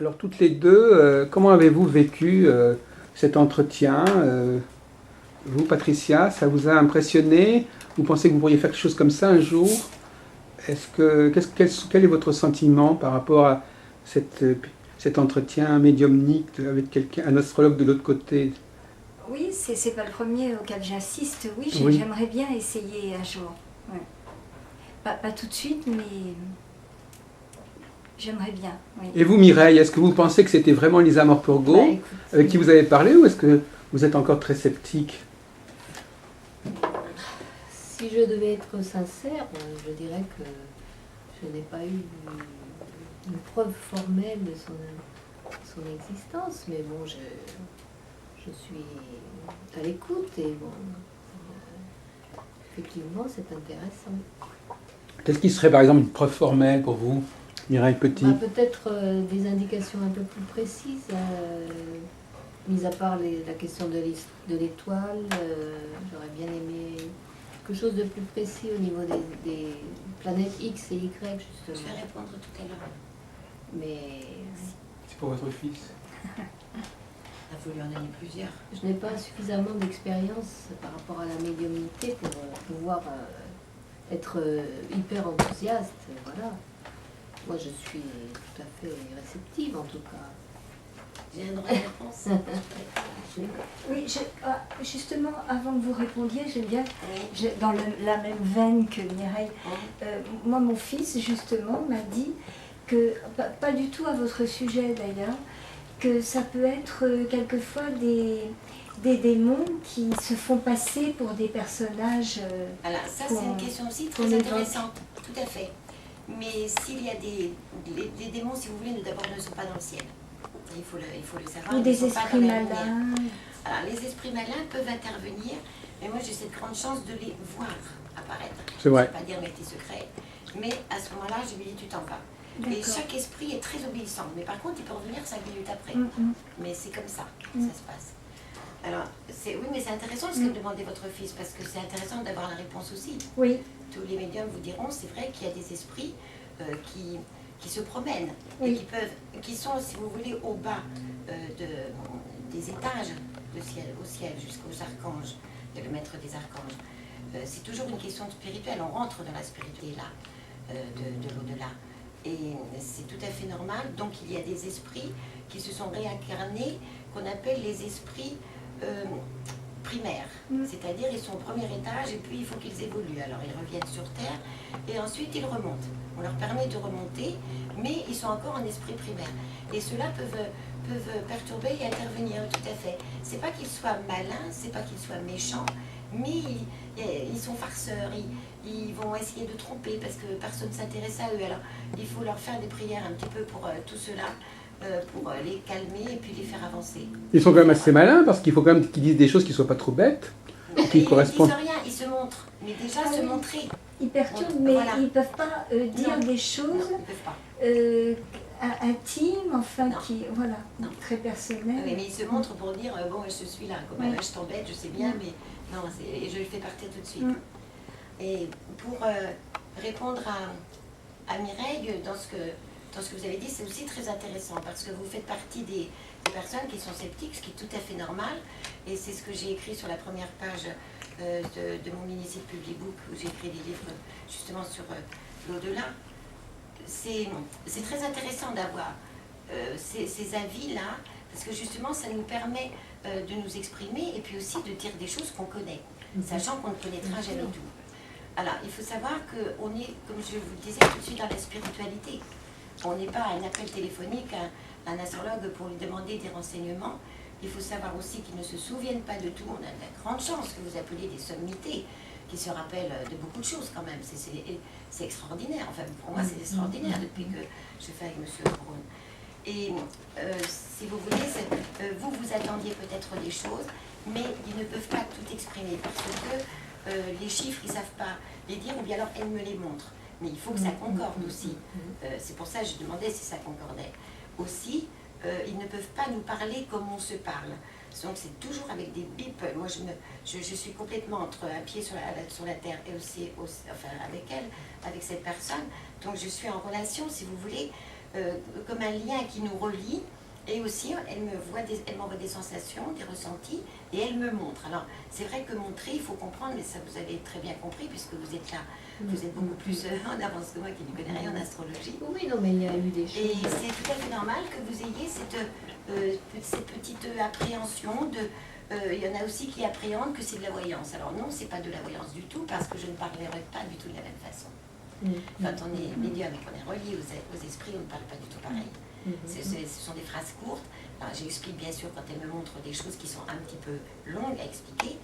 Alors toutes les deux, comment avez-vous vécu cet entretien vous, Patricia, ça vous a impressionné? Vous pensez que vous pourriez faire quelque chose comme ça un jour? Quel est votre sentiment par rapport à cette, cet entretien médiumnique avec quelqu'un, un astrologue de l'autre côté? Oui, c'est pas le premier auquel j'assiste. Oui, Oui. j'aimerais bien essayer un jour. Ouais. Pas tout de suite, mais j'aimerais bien. Oui. Et vous, Mireille, est-ce que vous pensez que c'était vraiment Lisa Morpurgo Écoute, avec qui vous avez parlé, ou est-ce que vous êtes encore très sceptique? si je devais être sincère, je dirais que je n'ai pas eu une preuve formelle de son existence, mais bon, je suis à l'écoute et bon, effectivement, c'est intéressant. Qu'est-ce qui serait par exemple une preuve formelle pour vous, Mireille Petit? Peut-être des indications un peu plus précises, mis à part la question de l'étoile, j'aurais bien aimé quelque chose de plus précis au niveau des planètes X et Y, justement. Je vais répondre tout à l'heure. Mais C'est pour votre fils. Il a fallu en donner plusieurs. je n'ai pas suffisamment d'expérience par rapport à la médiumnité pour pouvoir être hyper enthousiaste. Voilà. Moi, je suis tout à fait réceptive, en tout cas. J'ai un droit de réponse. Oui, justement, avant que vous répondiez, j'aime bien, Oui. dans la même veine que Mireille, Oui. moi, mon fils, justement, m'a dit que, pas du tout à votre sujet d'ailleurs, que ça peut être quelquefois des démons qui se font passer pour des personnages. Alors, ça, c'est une question aussi qu'on très évoque. intéressante. Tout à fait. Mais s'il y a les démons, si vous voulez, d'abord ne sont pas dans le ciel. Il faut le savoir. Ou ils des ne sont pas esprits dans la lumière. malins. Alors, les esprits malins peuvent intervenir, mais moi, j'ai cette grande chance de les voir apparaître. C'est vrai. Je ne vais pas dire mes petits secrets, mais à ce moment-là, je lui dis, tu t'en vas. Et D'accord. chaque esprit est très obéissant. Mais par contre, il peut revenir 5 minutes après. Mais c'est comme ça que ça se passe. Alors, oui, mais c'est intéressant ce que demandait votre fils, parce que c'est intéressant d'avoir la réponse aussi. Oui, Tous les médiums vous diront, c'est vrai qu'il y a des esprits qui se promènent Oui. et qui sont, si vous voulez, au bas des étages au ciel jusqu'aux archanges, le maître des archanges. C'est toujours une question spirituelle, on rentre dans la spiritualité là, de l'au-delà. Et c'est tout à fait normal. Donc il y a des esprits qui se sont réincarnés, qu'on appelle les esprits primaires. C'est-à-dire ils sont au premier étage et puis il faut qu'ils évoluent. Alors ils reviennent sur Terre et ensuite ils remontent. On leur permet de remonter, mais ils sont encore en esprit primaire. Et ceux-là peuvent perturber et intervenir, tout à fait. C'est pas qu'ils soient malins, c'est pas qu'ils soient méchants, mais ils sont farceurs, ils vont essayer de tromper parce que personne ne s'intéresse à eux. Alors il faut leur faire des prières un petit peu pour tout cela, pour les calmer et puis les faire avancer. Ils sont quand même assez malins parce qu'il faut quand même qu'ils disent des choses qui ne soient pas trop bêtes. Non, Qui ils correspondent. disent rien, ils se montrent. Mais déjà Ah se oui. montrer. ils perturbent, On- mais voilà. ils ne peuvent pas dire Non. des Non, choses ils ne peuvent pas. intimes, enfin, Non. qui, voilà, Non. très personnelles. Oui, mais ils se montrent pour dire bon, je suis là. Comme Oui. là, je t'embête, je sais bien, mais non, et je le fais partir tout de suite. Mm. Et pour répondre à Mireille, dans ce que vous avez dit, c'est aussi très intéressant parce que vous faites partie des personnes qui sont sceptiques, ce qui est tout à fait normal. Et c'est ce que j'ai écrit sur la première page de mon mini-site Publibook où j'ai écrit des livres justement sur l'au-delà. C'est très intéressant d'avoir ces avis-là parce que justement ça nous permet de nous exprimer et puis aussi de dire des choses qu'on connaît, sachant qu'on ne connaîtra jamais tout. Alors, il faut savoir qu'on est, comme je vous le disais tout de suite, dans la spiritualité. On n'est pas un appel téléphonique à un astrologue pour lui demander des renseignements. Il faut savoir aussi qu'ils ne se souviennent pas de tout. On a la grande chance que vous appelez des sommités, qui se rappellent de beaucoup de choses quand même. C'est extraordinaire. Enfin, pour moi, c'est extraordinaire depuis que je fais avec M. Brown. Et si vous voulez, vous attendiez peut-être des choses, mais ils ne peuvent pas tout exprimer parce que les chiffres, ils ne savent pas les dire, ou bien alors elles me les montrent. Mais il faut que ça concorde aussi. C'est pour ça que je demandais si ça concordait. Aussi, ils ne peuvent pas nous parler comme on se parle. Donc c'est toujours avec des bips. Moi, je suis complètement entre un pied sur la terre et aussi, enfin, avec elle, avec cette personne. Donc je suis en relation, si vous voulez, comme un lien qui nous relie. Et aussi, elle m'envoie des sensations, des ressentis, et elle me montre. Alors, c'est vrai que montrer, il faut comprendre, mais ça vous avez très bien compris, puisque vous êtes là, vous êtes beaucoup plus en avance que moi qui ne connais rien en astrologie. Oui, non, mais il y a eu des choses. Et c'est tout à fait normal que vous ayez cette petite appréhension de... Il y en a aussi qui appréhendent que c'est de la voyance. Alors non, c'est pas de la voyance du tout, parce que je ne parlerai pas du tout de la même façon. Quand on est médium et qu'on est relié aux esprits, on ne parle pas du tout pareil. Ce sont des phrases courtes. J'explique bien sûr quand elle me montre des choses qui sont un petit peu longues à expliquer,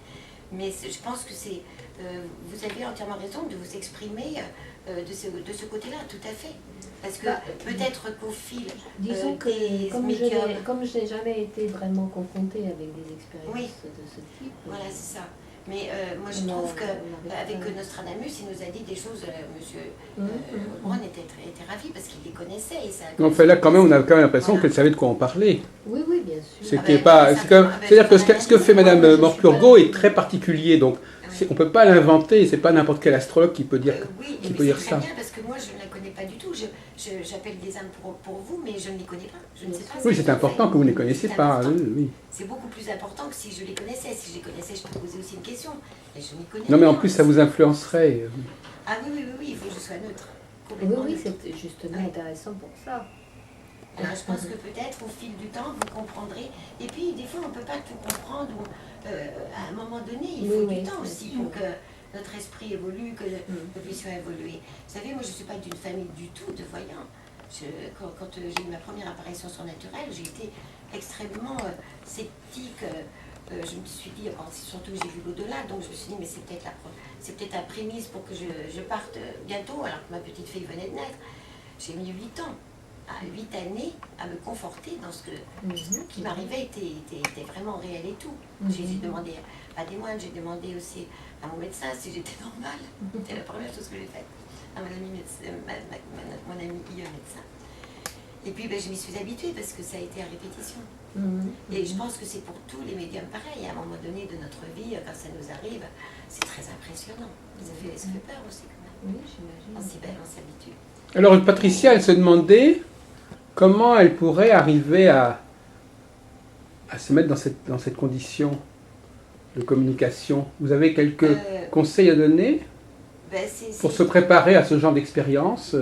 mais je pense que vous avez entièrement raison de vous exprimer de ce côté-là, tout à fait. Parce que peut-être qu'au fil disons que des médiums... comme je n'ai jamais été vraiment confrontée avec des expériences de ce type. Voilà, c'est ça. Mais moi je trouve qu'avec Nostradamus, il nous a dit des choses, monsieur Braun était ravi parce qu'il les connaissait. Et ça Enfin là, quand même, on a quand même l'impression qu'elle savait de quoi on parlait. Oui, oui, bien sûr. C'était pas... C'est-à-dire que ce que fait Madame Morpurgo est très particulier, donc on ne peut pas l'inventer, c'est pas n'importe quel astrologue qui peut dire, oui, qui peut dire ça. C'est très bien parce que moi je ne la connais pas du tout. J'appelle des âmes pour vous, mais je ne les connais pas. Je ne sais pas. Oui, c'est important que vous ne les connaissiez pas. Oui. C'est beaucoup plus important que si je les connaissais. Si je les connaissais, je peux poser aussi une question. Mais je n'y connais Non, mais en rien. plus, ça vous influencerait. Ah oui, il faut que je sois neutre. Oui, c'est justement intéressant pour ça. Alors, je pense que peut-être au fil du temps, vous comprendrez. Et puis, des fois, on ne peut pas tout comprendre. À un moment donné, il faut du temps aussi pour que notre esprit évolue, que nous puissions évoluer. Vous savez, moi, je ne suis pas d'une famille du tout de voyants. Quand j'ai eu ma première apparition surnaturelle, j'ai été extrêmement sceptique. Je me suis dit, surtout que j'ai vu l'au-delà, donc je me suis dit, mais c'est peut-être un prémisse pour que je parte bientôt, alors que ma petite fille venait de naître. J'ai mis 8 ans. 8 années à me conforter dans ce qui m'arrivait était vraiment réel et tout. J'ai demandé à des moines, j'ai demandé aussi à mon médecin si j'étais normale. C'était la première chose que j'ai faite. À mon ami médecin. Et puis je m'y suis habituée parce que ça a été à répétition. Et je pense que c'est pour tous les médiums pareil. À un moment donné de notre vie, quand ça nous arrive, c'est très impressionnant. Ça fait peur aussi quand même. Oui, j'imagine. On s'habitue. Alors, Patricia, elle se demandait comment elle pourrait arriver à se mettre dans cette condition de communication. Vous avez quelques conseils à donner pour se préparer à ce genre d'expérience?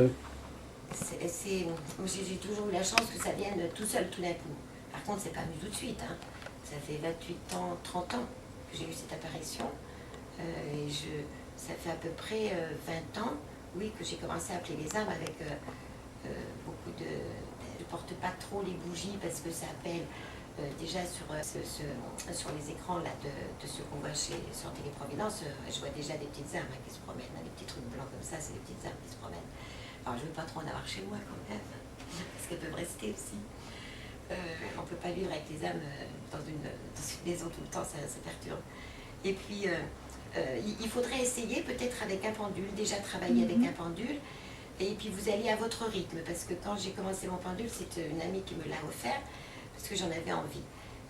J'ai toujours eu la chance que ça vienne tout seul, tout d'un coup. Par contre, c'est pas venu tout de suite. Hein. Ça fait 28 ans, 30 ans que j'ai eu cette apparition. Ça fait à peu près 20 ans, oui, que j'ai commencé à appeler les âmes avec beaucoup de... Je ne porte pas trop les bougies parce que ça appelle déjà sur les écrans là, de ce qu'on voit sur Téléprovidence. Je vois déjà des petites âmes qui se promènent, des petits trucs blancs comme ça, c'est des petites âmes qui se promènent. Alors je ne veux pas trop en avoir chez moi quand même, parce qu'elles peuvent rester aussi. On ne peut pas vivre avec les âmes dans une maison tout le temps, ça perturbe. Et puis, il faudrait essayer peut-être avec un pendule, déjà travailler avec un pendule, et puis vous allez à votre rythme, parce que quand j'ai commencé mon pendule, c'est une amie qui me l'a offert, parce que j'en avais envie.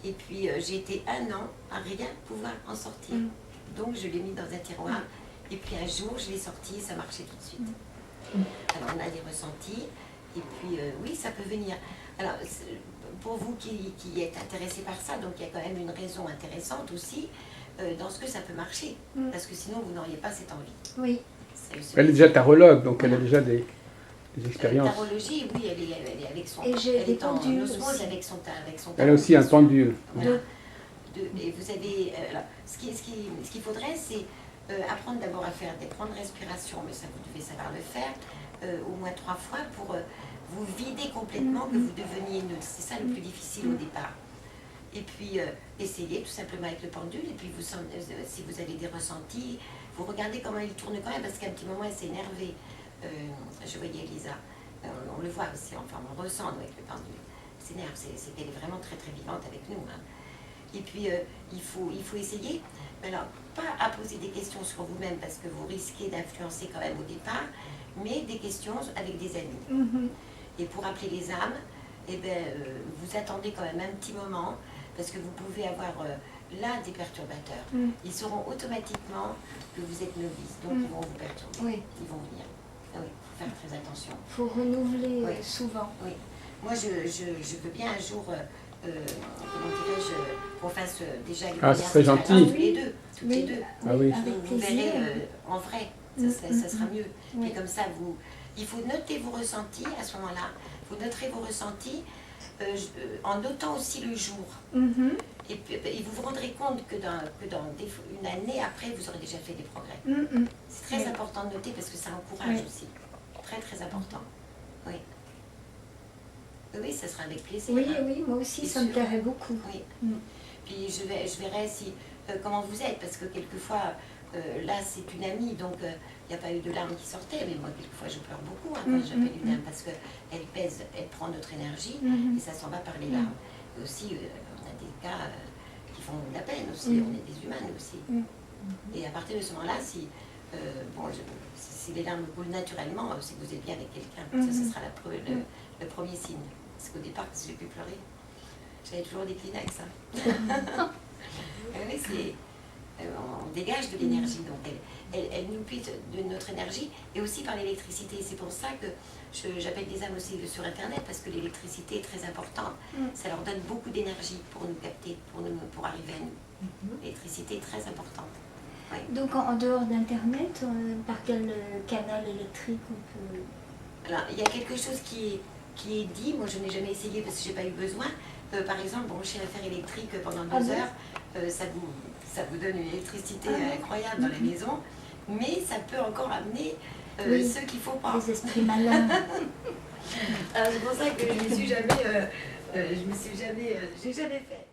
Et puis j'ai été 1 an à rien pouvoir en sortir. Donc je l'ai mis dans un tiroir, et puis un jour je l'ai sorti et ça marchait tout de suite. Alors on a des ressentis, et puis oui, ça peut venir. Alors pour vous qui êtes intéressé par ça, donc il y a quand même une raison intéressante aussi dans ce que ça peut marcher, parce que sinon vous n'auriez pas cette envie. Oui. Elle est déjà tarologue, donc elle a déjà des expériences. La tarologie, oui, elle est avec son... Et j'ai des en pendules osmose aussi. avec son Elle a aussi un pendule. Voilà. Et vous avez... ce qu'il faudrait, c'est apprendre d'abord à faire des grandes respirations, mais ça, vous devez savoir le faire, au moins 3 fois, pour vous vider complètement, que vous deveniez neutre. C'est ça le plus difficile au départ. Et puis, essayez tout simplement avec le pendule, et puis si vous avez des ressentis, vous regardez comment il tourne quand même, parce qu'à un petit moment, elle s'est énervée. Je voyais Elisa, on le voit aussi, enfin on le ressent avec le pendule. Elle s'énerve, elle est vraiment très très vivante avec nous. Hein. Et puis, il faut essayer, mais alors, pas à poser des questions sur vous-même, parce que vous risquez d'influencer quand même au départ, mais des questions avec des amis. Et pour appeler les âmes, eh vous attendez quand même un petit moment, parce que vous pouvez avoir là des perturbateurs. Ils sauront automatiquement que vous êtes novice, donc ils vont vous perturber. Ils vont venir. Ah oui, faut faire très attention. Il faut renouveler Oui. souvent. Oui. Moi, je veux bien un jour, comment dirais-je, qu'on fasse déjà une Ah, ce serait gentil. tous les deux. Toutes les deux. Ah oui. Avec Vous plaisir. verrez en vrai, ça sera mieux. Oui. Et comme ça, il faut noter vos ressentis à ce moment-là. Vous noterez vos ressentis en notant aussi le jour. Mhm. Et puis, et vous vous rendrez compte que dans une année après, vous aurez déjà fait des progrès. Mhm. C'est très Oui. important de noter parce que ça encourage Oui. aussi. Très très important. Oui. Oui, ça sera avec plaisir. Oui, hein. oui, moi aussi, Bien ça me sûr. plairait beaucoup. Oui. Mm. Puis je verrai si, comment vous êtes, parce que quelquefois, là c'est une amie, donc il n'y a pas eu de larmes qui sortaient, mais moi quelquefois je pleure beaucoup quand j'appelle une âme, parce qu'elle pèse, elle prend notre énergie Mhm. et ça s'en va par les larmes. Et aussi, on a des cas qui font de la peine aussi, on est des humains nous aussi. Et à partir de ce moment-là, si, si les larmes coulent naturellement, c'est que vous êtes bien avec quelqu'un. Ça, ce sera le premier signe. Parce qu'au départ, si j'ai pu pleurer, j'avais toujours des Kleenex. Hein. Oui, on dégage de l'énergie, donc elle nous puise de notre énergie et aussi par l'électricité. C'est pour ça que j'appelle des âmes aussi sur Internet, parce que l'électricité est très importante. Ça leur donne beaucoup d'énergie pour nous capter, pour arriver à nous. L'électricité est très importante. Oui. Donc en dehors d'Internet, par quel canal électrique on peut... Alors, il y a quelque chose qui est dit, moi je n'ai jamais essayé parce que je n'ai pas eu besoin. Par exemple, brancher un fer électrique pendant 2 heures, ça vous donne une électricité incroyable dans la maison, mais ça peut encore amener ceux qu'il ne faut pas. Les esprits malins. C'est pour ça que je ne me suis jamais, j'ai jamais fait.